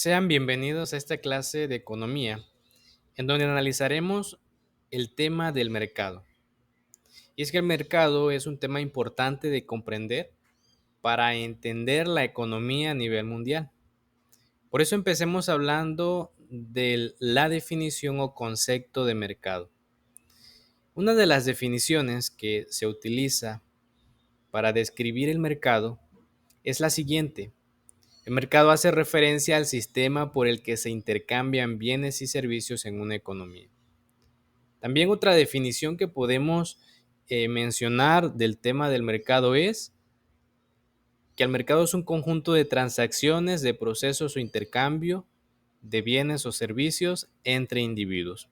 Sean bienvenidos a esta clase de economía, en donde analizaremos el tema del mercado. Y es que el mercado es un tema importante de comprender para entender la economía a nivel mundial. Por eso empecemos hablando de la definición o concepto de mercado. Una de las definiciones que se utiliza para describir el mercado es la siguiente. El mercado hace referencia al sistema por el que se intercambian bienes y servicios en una economía. También otra definición que podemos mencionar del tema del mercado es que el mercado es un conjunto de transacciones, de procesos o intercambio de bienes o servicios entre individuos.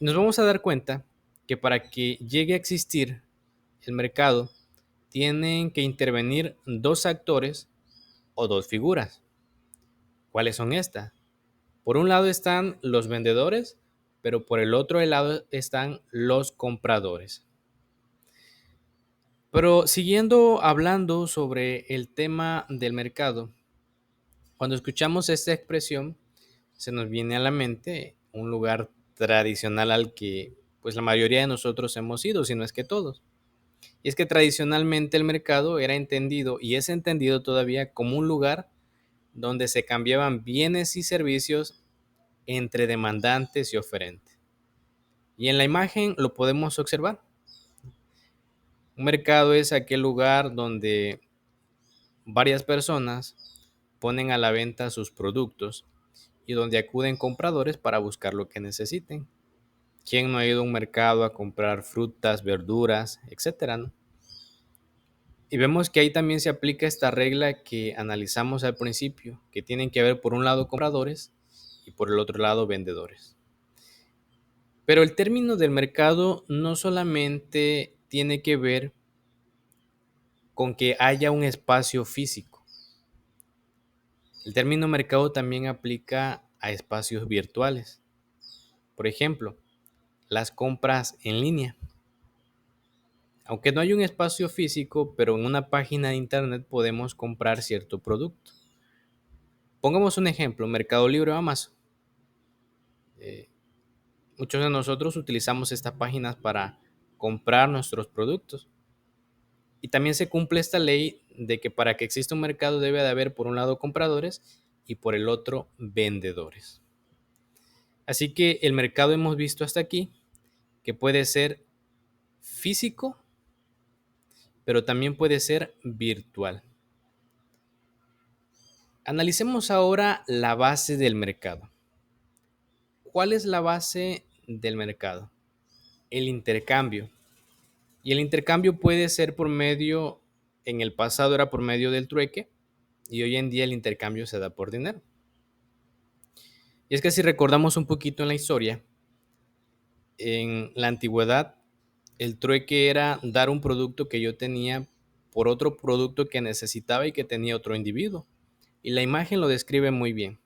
Nos vamos a dar cuenta que para que llegue a existir el mercado, tienen que intervenir dos actores o dos figuras. ¿Cuáles son estas? Por un lado están los vendedores, pero por el otro lado están los compradores. Pero siguiendo hablando sobre el tema del mercado, cuando escuchamos esta expresión, se nos viene a la mente un lugar tradicional al que pues la mayoría de nosotros hemos ido, si no es que todos. Y es que tradicionalmente el mercado era entendido y es entendido todavía como un lugar donde se cambiaban bienes y servicios entre demandantes y oferentes. Y en la imagen lo podemos observar. Un mercado es aquel lugar donde varias personas ponen a la venta sus productos y donde acuden compradores para buscar lo que necesiten. ¿Quién no ha ido a un mercado a comprar frutas, verduras, etcétera, no? Y vemos que ahí también se aplica esta regla que analizamos al principio, que tienen que haber por un lado compradores y por el otro lado vendedores. Pero el término del mercado no solamente tiene que ver con que haya un espacio físico. El término mercado también aplica a espacios virtuales. Por ejemplo, las compras en línea. Aunque no hay un espacio físico, pero en una página de internet podemos comprar cierto producto. Pongamos un ejemplo, Mercado Libre o Amazon. Eh, Muchos de nosotros utilizamos estas páginas para comprar nuestros productos. Y también se cumple esta ley de que para que exista un mercado debe de haber por un lado compradores y por el otro vendedores. Así que el mercado hemos visto hasta aquí que puede ser físico, pero también puede ser virtual. Analicemos ahora la base del mercado. ¿Cuál es la base del mercado? El intercambio. Y el intercambio puede ser por medio, en el pasado era por medio del trueque, y hoy en día el intercambio se da por dinero. Y es que si recordamos un poquito en la historia, en la antigüedad, el trueque era dar un producto que yo tenía por otro producto que necesitaba y que tenía otro individuo. Y la imagen lo describe muy bien.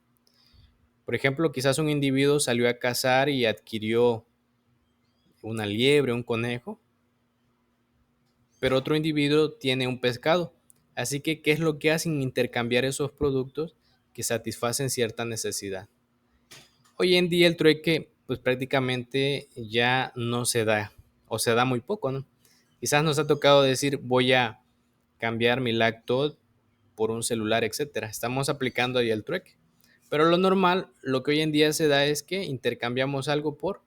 Por ejemplo, quizás un individuo salió a cazar y adquirió una liebre, un conejo, pero otro individuo tiene un pescado. Así que, ¿qué es lo que hacen? Intercambiar esos productos que satisfacen cierta necesidad. Hoy en día el trueque, pues prácticamente ya no se da, o se da muy poco, ¿no? Quizás nos ha tocado decir, voy a cambiar mi lacto por un celular, etcétera. Estamos aplicando ahí el trueque. Pero lo normal, lo que hoy en día se da es que intercambiamos algo por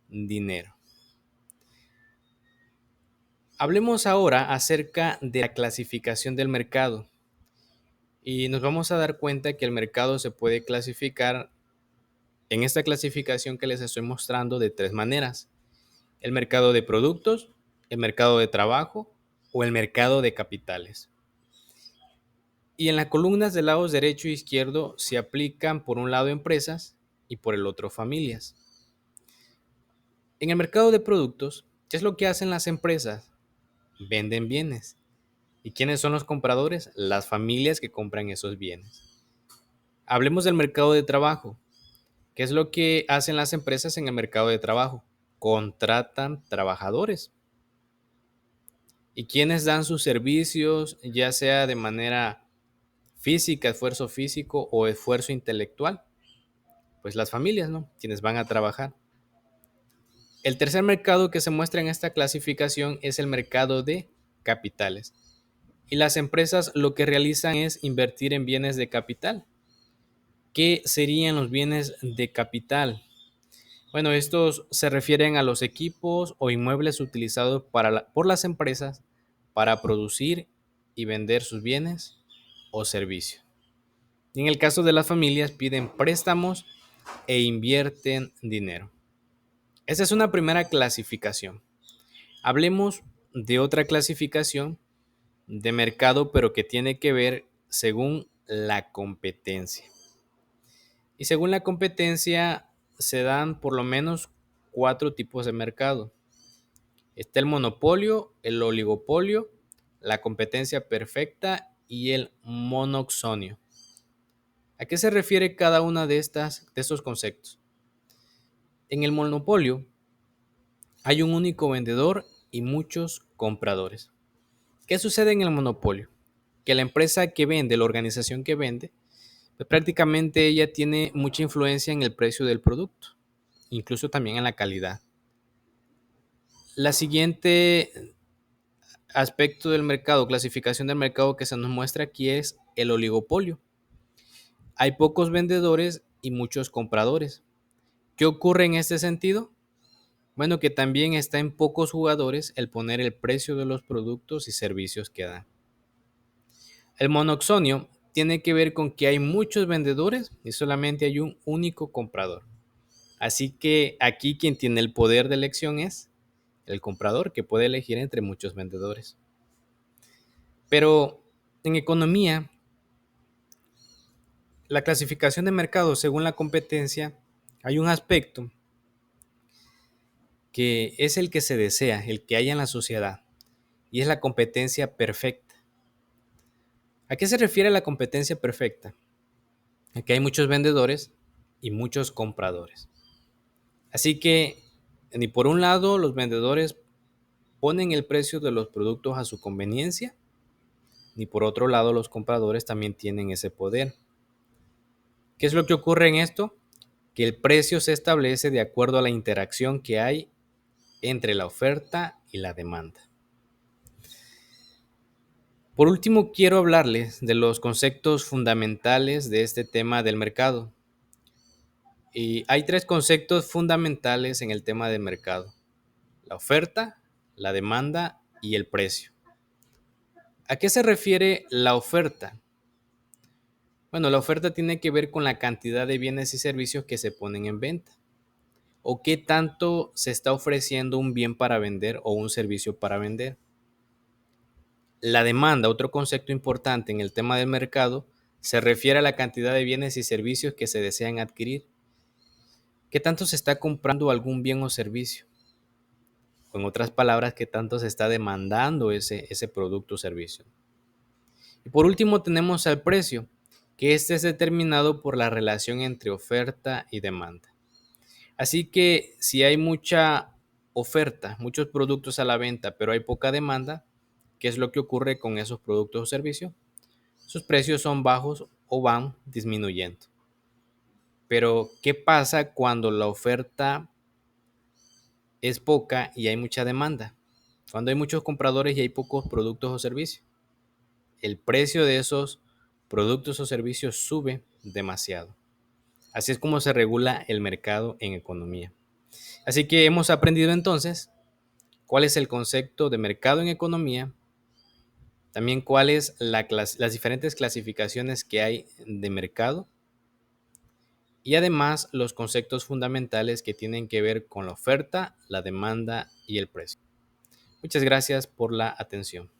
dinero. Hablemos ahora acerca de la clasificación del mercado y nos vamos a dar cuenta que el mercado se puede clasificar en esta clasificación que les estoy mostrando de tres maneras: el mercado de productos, el mercado de trabajo o el mercado de capitales. Y en las columnas de lados derecho e izquierdo se aplican por un lado empresas y por el otro familias. En el mercado de productos, ¿qué es lo que hacen las empresas? Venden bienes. ¿Y quiénes son los compradores? Las familias que compran esos bienes. Hablemos del mercado de trabajo. ¿Qué es lo que hacen las empresas en el mercado de trabajo? Contratan trabajadores. ¿Y quiénes dan sus servicios, ya sea de manera física, esfuerzo físico o esfuerzo intelectual? Pues las familias, ¿no? Quienes van a trabajar. El tercer mercado que se muestra en esta clasificación es el mercado de capitales. Y las empresas lo que realizan es invertir en bienes de capital. ¿Qué serían los bienes de capital? Bueno, estos se refieren a los equipos o inmuebles utilizados por las empresas para producir y vender sus bienes o servicios. Y en el caso de las familias, piden préstamos e invierten dinero. Esa es una primera clasificación. Hablemos de otra clasificación de mercado, pero que tiene que ver según la competencia. Y según la competencia se dan por lo menos 4 tipos de mercado. Está el monopolio, el oligopolio, la competencia perfecta y el monoxonio. ¿A qué se refiere cada una de estos conceptos? En el monopolio hay un único vendedor y muchos compradores. ¿Qué sucede en el monopolio? Que la empresa que vende, la organización que vende, pues prácticamente ella tiene mucha influencia en el precio del producto, incluso también en la calidad. La siguiente aspecto del mercado, clasificación del mercado que se nos muestra aquí es el oligopolio. Hay pocos vendedores y muchos compradores. ¿Qué ocurre en este sentido? Bueno, que también está en pocos jugadores el poner el precio de los productos y servicios que dan. El monoxonio tiene que ver con que hay muchos vendedores y solamente hay un único comprador. Así que aquí quien tiene el poder de elección es el comprador, que puede elegir entre muchos vendedores. Pero en economía, la clasificación de mercado según la competencia, hay un aspecto que es el que se desea, el que hay en la sociedad, y es la competencia perfecta. ¿A qué se refiere la competencia perfecta? A que hay muchos vendedores y muchos compradores. Así que ni por un lado los vendedores ponen el precio de los productos a su conveniencia, ni por otro lado los compradores también tienen ese poder. ¿Qué es lo que ocurre en esto? Que el precio se establece de acuerdo a la interacción que hay entre la oferta y la demanda. Por último, quiero hablarles de los conceptos fundamentales de este tema del mercado. Y hay 3 conceptos fundamentales en el tema del mercado: la oferta, la demanda y el precio. ¿A qué se refiere la oferta? Bueno, la oferta tiene que ver con la cantidad de bienes y servicios que se ponen en venta, o qué tanto se está ofreciendo un bien para vender o un servicio para vender. La demanda, otro concepto importante en el tema del mercado, se refiere a la cantidad de bienes y servicios que se desean adquirir. ¿Qué tanto se está comprando algún bien o servicio? O en otras palabras, ¿qué tanto se está demandando ese producto o servicio? Y por último tenemos al precio, que este es determinado por la relación entre oferta y demanda. Así que si hay mucha oferta, muchos productos a la venta, pero hay poca demanda, ¿qué es lo que ocurre con esos productos o servicios? Sus precios son bajos o van disminuyendo. Pero, ¿qué pasa cuando la oferta es poca y hay mucha demanda? Cuando hay muchos compradores y hay pocos productos o servicios. El precio de esos productos o servicios sube demasiado. Así es como se regula el mercado en economía. Así que hemos aprendido entonces cuál es el concepto de mercado en economía, también cuáles las diferentes clasificaciones que hay de mercado y además los conceptos fundamentales que tienen que ver con la oferta, la demanda y el precio. Muchas gracias por la atención.